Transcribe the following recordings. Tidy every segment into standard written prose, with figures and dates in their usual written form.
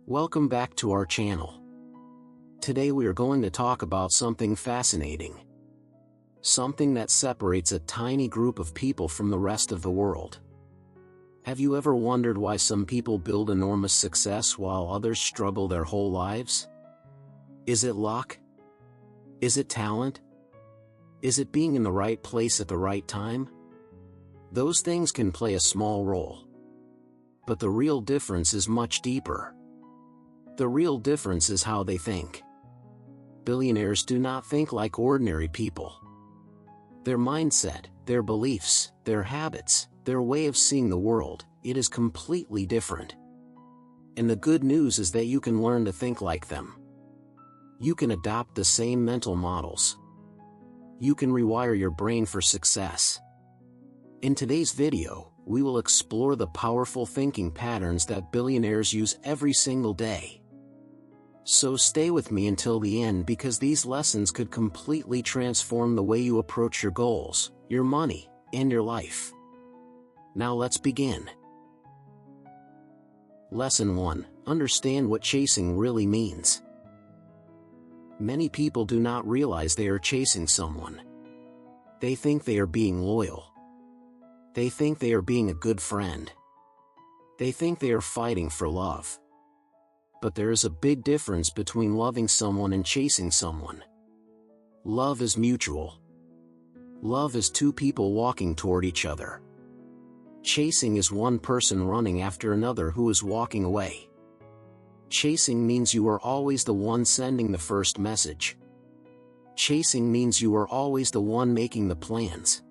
Welcome back to our channel. Today we are going to talk about something fascinating. Something that separates a tiny group of people from the rest of the world. Have you ever wondered why some people build enormous success while others struggle their whole lives? Is it luck? Is it talent? Is it being in the right place at the right time? Those things can play a small role. But the real difference is much deeper. The real difference is how they think. Billionaires do not think like ordinary people. Their mindset, their beliefs, their habits, their way of seeing the world, it is completely different. And the good news is that you can learn to think like them. You can adopt the same mental models. You can rewire your brain for success. In today's video, we will explore the powerful thinking patterns that billionaires use every single day. So stay with me until the end because these lessons could completely transform the way you approach your goals, your money, and your life. Now let's begin. Lesson 1. Understand what chasing really means. Many people do not realize they are chasing someone. They think they are being loyal. They think they are being a good friend. They think they are fighting for love. But there is a big difference between loving someone and chasing someone. Love is mutual. Love is two people walking toward each other. Chasing is one person running after another who is walking away. Chasing means you are always the one sending the first message. Chasing means you are always the one making the plans.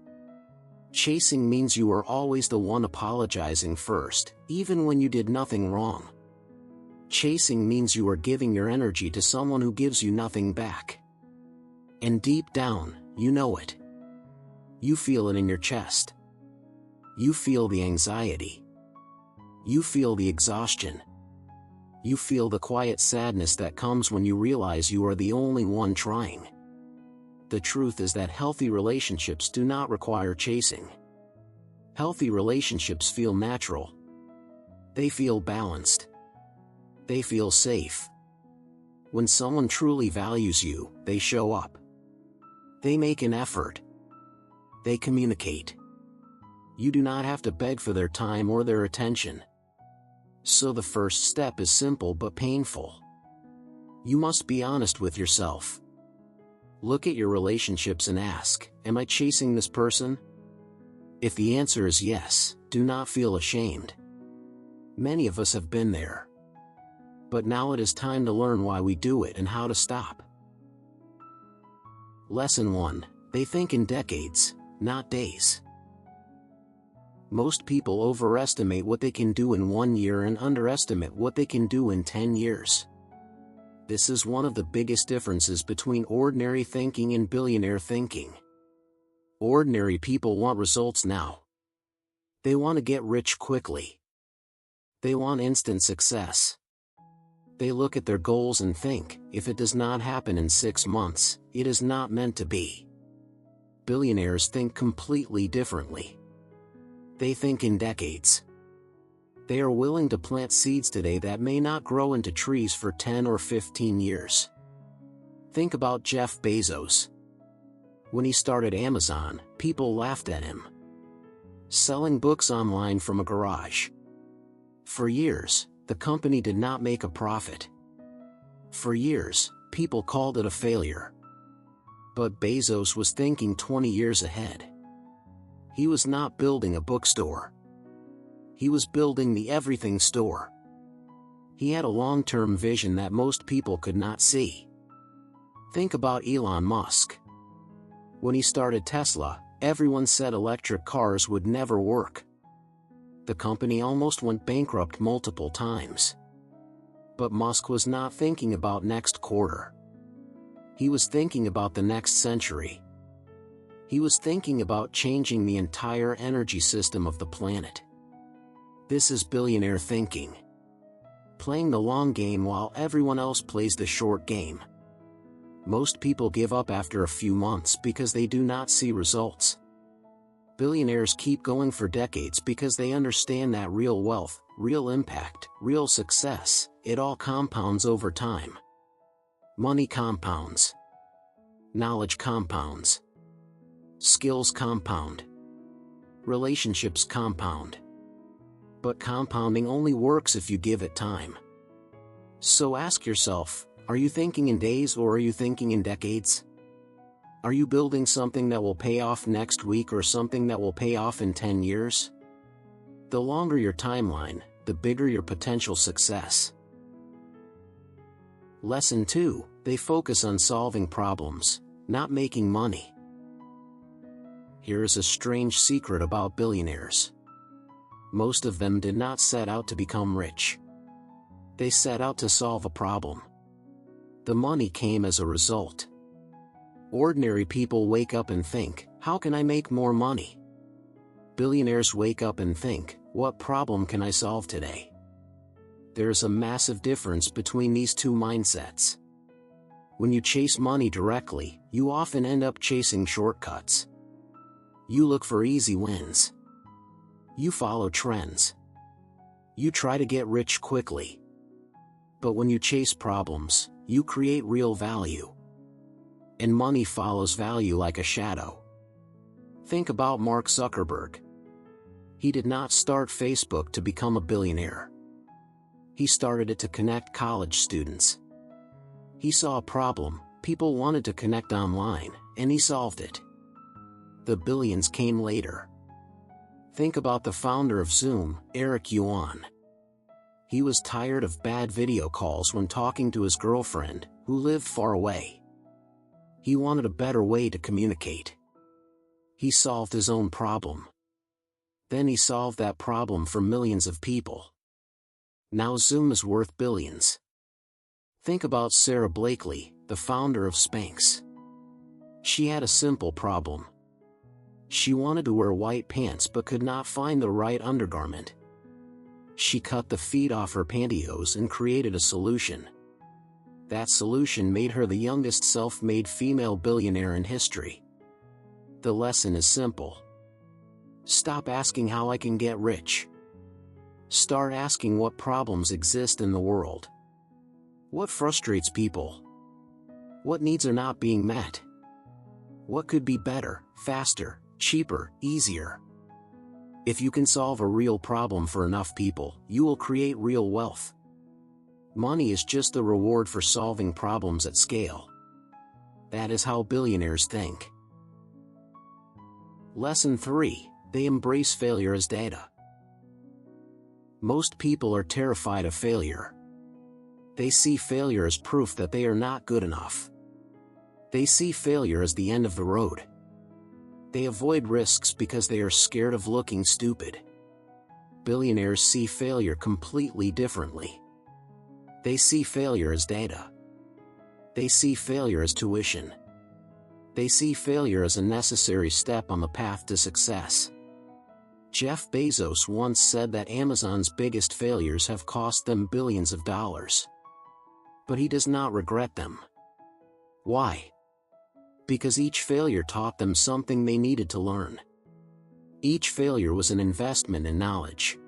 Chasing means you are always the one apologizing first, even when you did nothing wrong. Chasing means you are giving your energy to someone who gives you nothing back. And deep down, you know it. You feel it in your chest. You feel the anxiety. You feel the exhaustion. You feel the quiet sadness that comes when you realize you are the only one trying. The truth is that healthy relationships do not require chasing. Healthy relationships feel natural. They feel balanced. They feel safe. When someone truly values you, they show up. They make an effort. They communicate. You do not have to beg for their time or their attention. So the first step is simple but painful. You must be honest with yourself. Look at your relationships and ask, am I chasing this person? If the answer is yes, do not feel ashamed. Many of us have been there. But now it is time to learn why we do it and how to stop. Lesson 1. They think in decades, not days. Most people overestimate what they can do in 1 year and underestimate what they can do in 10 years. This is one of the biggest differences between ordinary thinking and billionaire thinking. Ordinary people want results now. They want to get rich quickly. They want instant success. They look at their goals and think, if it does not happen in 6 months, it is not meant to be. Billionaires think completely differently. They think in decades. They are willing to plant seeds today that may not grow into trees for 10 or 15 years. Think about Jeff Bezos. When he started Amazon, people laughed at him. Selling books online from a garage. For years, the company did not make a profit. For years, people called it a failure. But Bezos was thinking 20 years ahead. He was not building a bookstore. He was building the everything store. He had a long-term vision that most people could not see. Think about Elon Musk. When he started Tesla, everyone said electric cars would never work. The company almost went bankrupt multiple times. But Musk was not thinking about next quarter. He was thinking about the next century. He was thinking about changing the entire energy system of the planet. This is billionaire thinking. Playing the long game while everyone else plays the short game. Most people give up after a few months because they do not see results. Billionaires keep going for decades because they understand that real wealth, real impact, real success, It all compounds over time. Money compounds. Knowledge compounds. Skills compound. Relationships compound. But compounding only works if you give it time. So ask yourself, are you thinking in days or are you thinking in decades? Are you building something that will pay off next week or something that will pay off in 10 years? The longer your timeline, the bigger your potential success. Lesson 2, they focus on solving problems, not making money. Here is a strange secret about billionaires. Most of them did not set out to become rich. They set out to solve a problem. The money came as a result. Ordinary people wake up and think, how can I make more money? Billionaires wake up and think, what problem can I solve today? There's a massive difference between these two mindsets. When you chase money directly, you often end up chasing shortcuts. You look for easy wins. You follow trends. You try to get rich quickly. But when you chase problems, you create real value. And money follows value like a shadow. Think about Mark Zuckerberg. He did not start Facebook to become a billionaire. He started it to connect college students. He saw a problem, people wanted to connect online, and he solved it. The billions came later. Think about the founder of Zoom, Eric Yuan. He was tired of bad video calls when talking to his girlfriend, who lived far away. He wanted a better way to communicate. He solved his own problem. Then he solved that problem for millions of people. Now Zoom is worth billions. Think about Sarah Blakely, the founder of Spanx. She had a simple problem. She wanted to wear white pants but could not find the right undergarment. She cut the feet off her pantyhose and created a solution. That solution made her the youngest self-made female billionaire in history. The lesson is simple. Stop asking how I can get rich. Start asking what problems exist in the world. What frustrates people? What needs are not being met? What could be better, faster, cheaper, easier? If you can solve a real problem for enough people, you will create real wealth. Money is just the reward for solving problems at scale. That is how billionaires think. Lesson 3, they embrace failure as data. Most people are terrified of failure. They see failure as proof that they are not good enough. They see failure as the end of the road. They avoid risks because they are scared of looking stupid. Billionaires see failure completely differently. They see failure as data. They see failure as tuition. They see failure as a necessary step on the path to success. Jeff Bezos once said that Amazon's biggest failures have cost them billions of dollars. But he does not regret them. Why? Because each failure taught them something they needed to learn. Each failure was an investment in knowledge.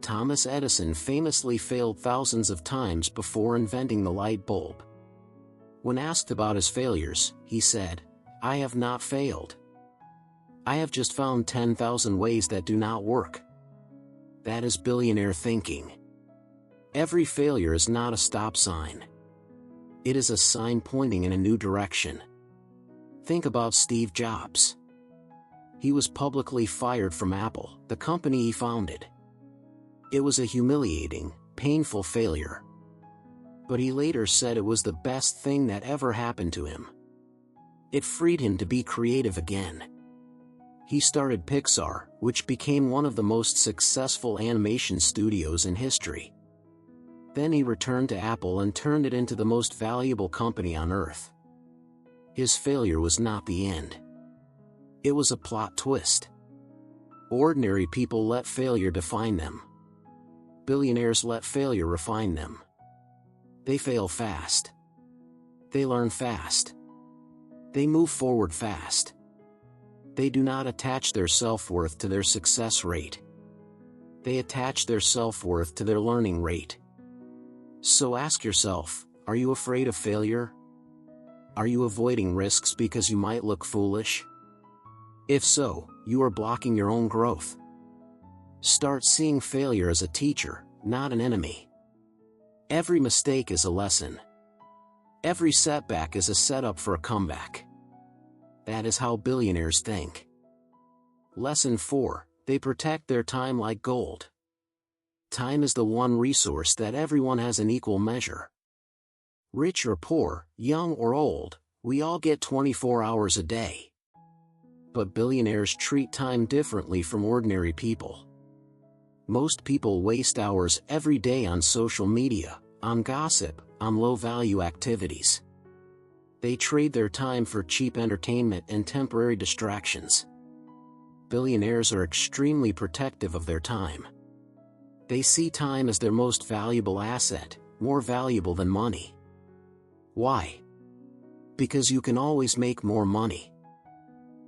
Thomas Edison famously failed thousands of times before inventing the light bulb. When asked about his failures, he said, "I have not failed. I have just found 10,000 ways that do not work." That is billionaire thinking. Every failure is not a stop sign. It is a sign pointing in a new direction. Think about Steve Jobs. He was publicly fired from Apple, the company he founded. It was a humiliating, painful failure. But he later said it was the best thing that ever happened to him. It freed him to be creative again. He started Pixar, which became one of the most successful animation studios in history. Then he returned to Apple and turned it into the most valuable company on earth. His failure was not the end. It was a plot twist. Ordinary people let failure define them. Billionaires let failure refine them. They fail fast. They learn fast. They move forward fast. They do not attach their self-worth to their success rate. They attach their self-worth to their learning rate. So ask yourself, are you afraid of failure? Are you avoiding risks because you might look foolish? If so, you are blocking your own growth. Start seeing failure as a teacher, not an enemy. Every mistake is a lesson. Every setback is a setup for a comeback. That is how billionaires think. Lesson 4. They protect their time like gold. Time is the one resource that everyone has in equal measure. Rich or poor, young or old, we all get 24 hours a day. But billionaires treat time differently from ordinary people. Most people waste hours every day on social media, on gossip, on low-value activities. They trade their time for cheap entertainment and temporary distractions. Billionaires are extremely protective of their time. They see time as their most valuable asset, more valuable than money. Why? Because you can always make more money.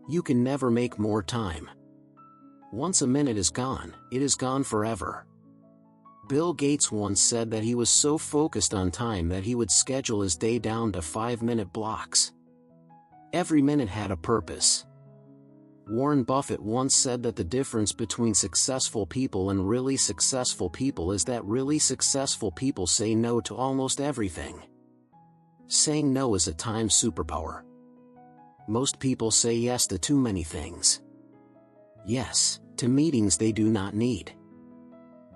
You can never make more time. Once a minute is gone, it is gone forever. Bill Gates once said that he was so focused on time that he would schedule his day down to 5-minute blocks. Every minute had a purpose. Warren Buffett once said that the difference between successful people and really successful people is that really successful people say no to almost everything. Saying no is a time superpower. Most people say yes to too many things. Yes, to meetings they do not need.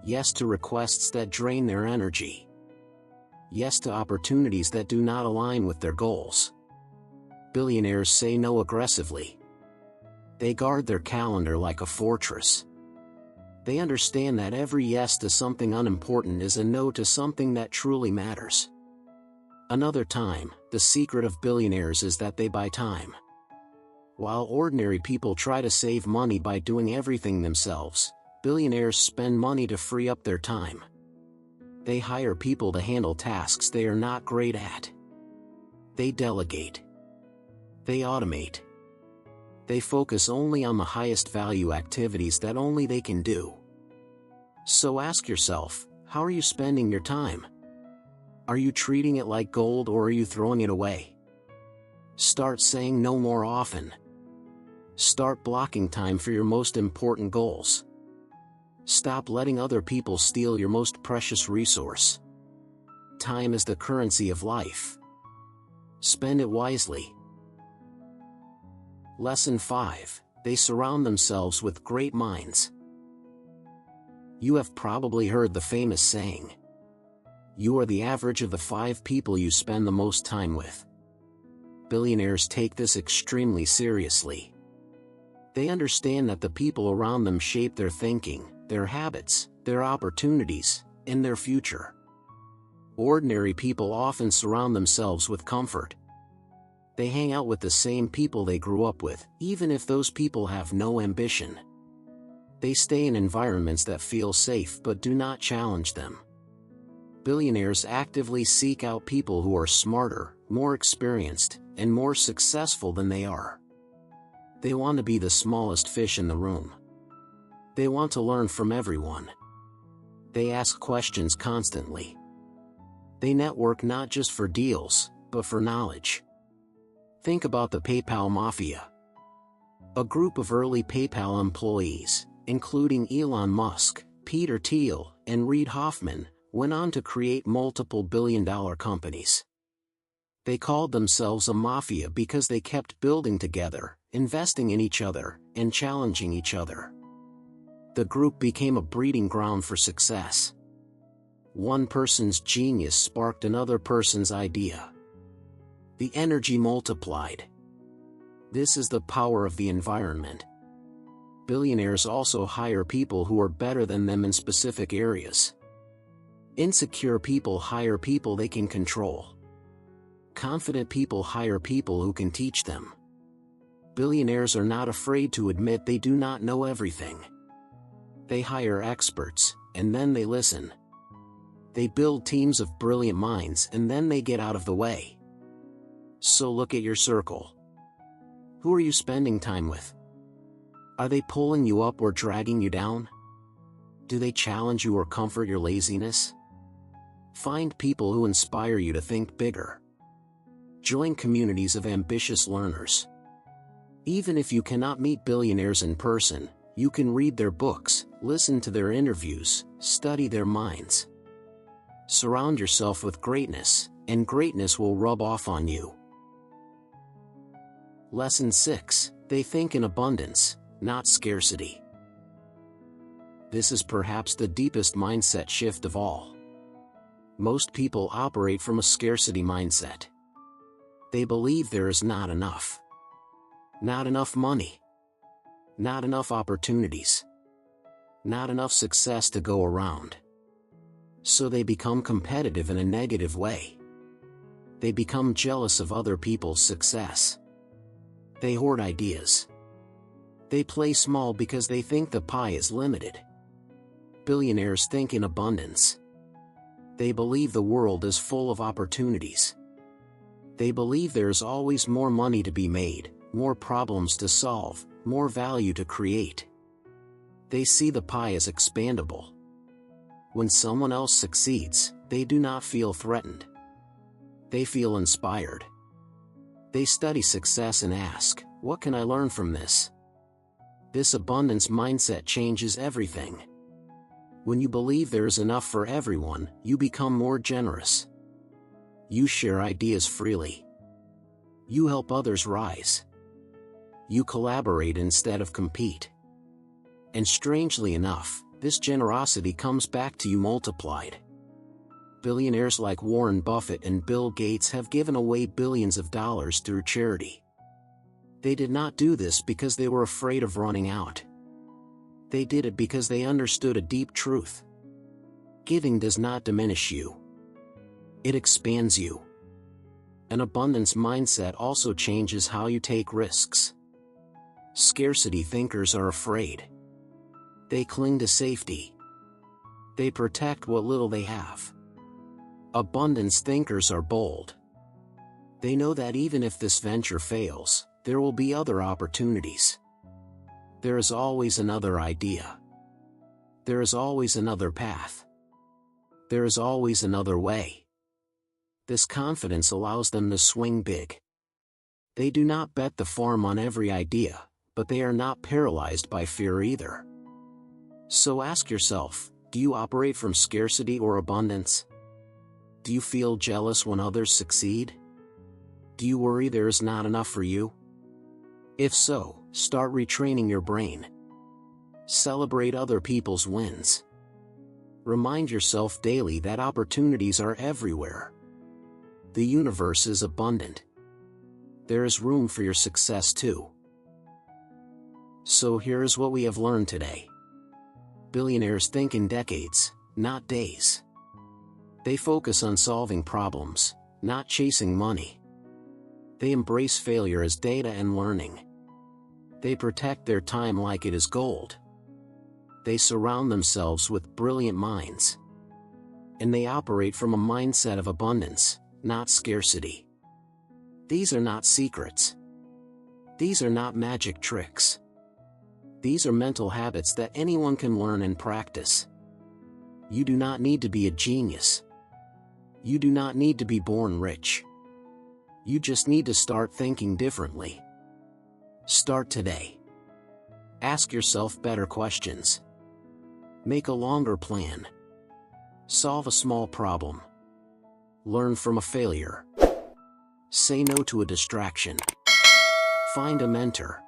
Yes to requests that drain their energy. Yes to opportunities that do not align with their goals. Billionaires say no aggressively. They guard their calendar like a fortress. They understand that every yes to something unimportant is a no to something that truly matters. Another time, the secret of billionaires is that they buy time. While ordinary people try to save money by doing everything themselves, billionaires spend money to free up their time. They hire people to handle tasks they are not great at. They delegate. They automate. They focus only on the highest value activities that only they can do. So ask yourself, how are you spending your time? Are you treating it like gold or are you throwing it away? Start saying no more often. Start blocking time for your most important goals. Stop letting other people steal your most precious resource. Time is the currency of life. Spend it wisely. Lesson 5. They surround themselves with great minds. You have probably heard the famous saying, "You are the average of the 5 people you spend the most time with." Billionaires take this extremely seriously. They understand that the people around them shape their thinking, their habits, their opportunities, and their future. Ordinary people often surround themselves with comfort. They hang out with the same people they grew up with, even if those people have no ambition. They stay in environments that feel safe but do not challenge them. Billionaires actively seek out people who are smarter, more experienced, and more successful than they are. They want to be the smallest fish in the room. They want to learn from everyone. They ask questions constantly. They network not just for deals, but for knowledge. Think about the PayPal Mafia. A group of early PayPal employees, including Elon Musk, Peter Thiel, and Reid Hoffman, went on to create multiple billion-dollar companies. They called themselves a mafia because they kept building together, investing in each other, and challenging each other. The group became a breeding ground for success. One person's genius sparked another person's idea. The energy multiplied. This is the power of the environment. Billionaires also hire people who are better than them in specific areas. Insecure people hire people they can control. Confident people hire people who can teach them. Billionaires are not afraid to admit they do not know everything. They hire experts, and then they listen. They build teams of brilliant minds and then they get out of the way. So look at your circle. Who are you spending time with? Are they pulling you up or dragging you down? Do they challenge you or comfort your laziness? Find people who inspire you to think bigger. Join communities of ambitious learners. Even if you cannot meet billionaires in person, you can read their books, listen to their interviews, study their minds. Surround yourself with greatness, and greatness will rub off on you. Lesson 6. They think in abundance, not scarcity. This is perhaps the deepest mindset shift of all. Most people operate from a scarcity mindset. They believe there is not enough. Not enough money. Not enough opportunities. Not enough success to go around. So they become competitive in a negative way. They become jealous of other people's success. They hoard ideas. They play small because they think the pie is limited. Billionaires think in abundance. They believe the world is full of opportunities. They believe there is always more money to be made, more problems to solve, more value to create. They see the pie as expandable. When someone else succeeds, they do not feel threatened. They feel inspired. They study success and ask, "What can I learn from this?" This abundance mindset changes everything. When you believe there is enough for everyone, you become more generous. You share ideas freely. You help others rise. You collaborate instead of compete. And strangely enough, this generosity comes back to you multiplied. Billionaires like Warren Buffett and Bill Gates have given away billions of dollars through charity. They did not do this because they were afraid of running out. They did it because they understood a deep truth. Giving does not diminish you. It expands you. An abundance mindset also changes how you take risks. Scarcity thinkers are afraid. They cling to safety. They protect what little they have. Abundance thinkers are bold. They know that even if this venture fails, there will be other opportunities. There is always another idea. There is always another path. There is always another way. This confidence allows them to swing big. They do not bet the farm on every idea, but they are not paralyzed by fear either. So ask yourself, do you operate from scarcity or abundance? Do you feel jealous when others succeed? Do you worry there is not enough for you? If so, start retraining your brain. Celebrate other people's wins. Remind yourself daily that opportunities are everywhere. The universe is abundant. There is room for your success too. So here is what we have learned today. Billionaires think in decades, not days. They focus on solving problems, not chasing money. They embrace failure as data and learning. They protect their time like it is gold. They surround themselves with brilliant minds. And they operate from a mindset of abundance, not scarcity. These are not secrets. These are not magic tricks. These are mental habits that anyone can learn and practice. You do not need to be a genius. You do not need to be born rich. You just need to start thinking differently. Start today. Ask yourself better questions. Make a longer plan. Solve a small problem. Learn from a failure. Say no to a distraction. Find a mentor.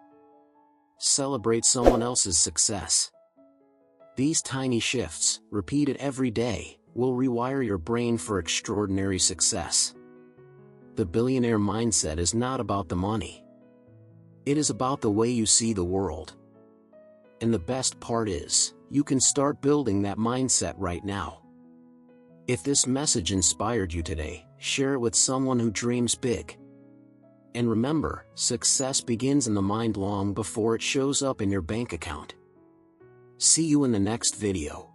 Celebrate someone else's success. These tiny shifts, repeated every day, will rewire your brain for extraordinary success. The billionaire mindset is not about the money. It is about the way you see the world. And the best part is, you can start building that mindset right now. If this message inspired you today, share it with someone who dreams big. And remember, success begins in the mind long before it shows up in your bank account. See you in the next video.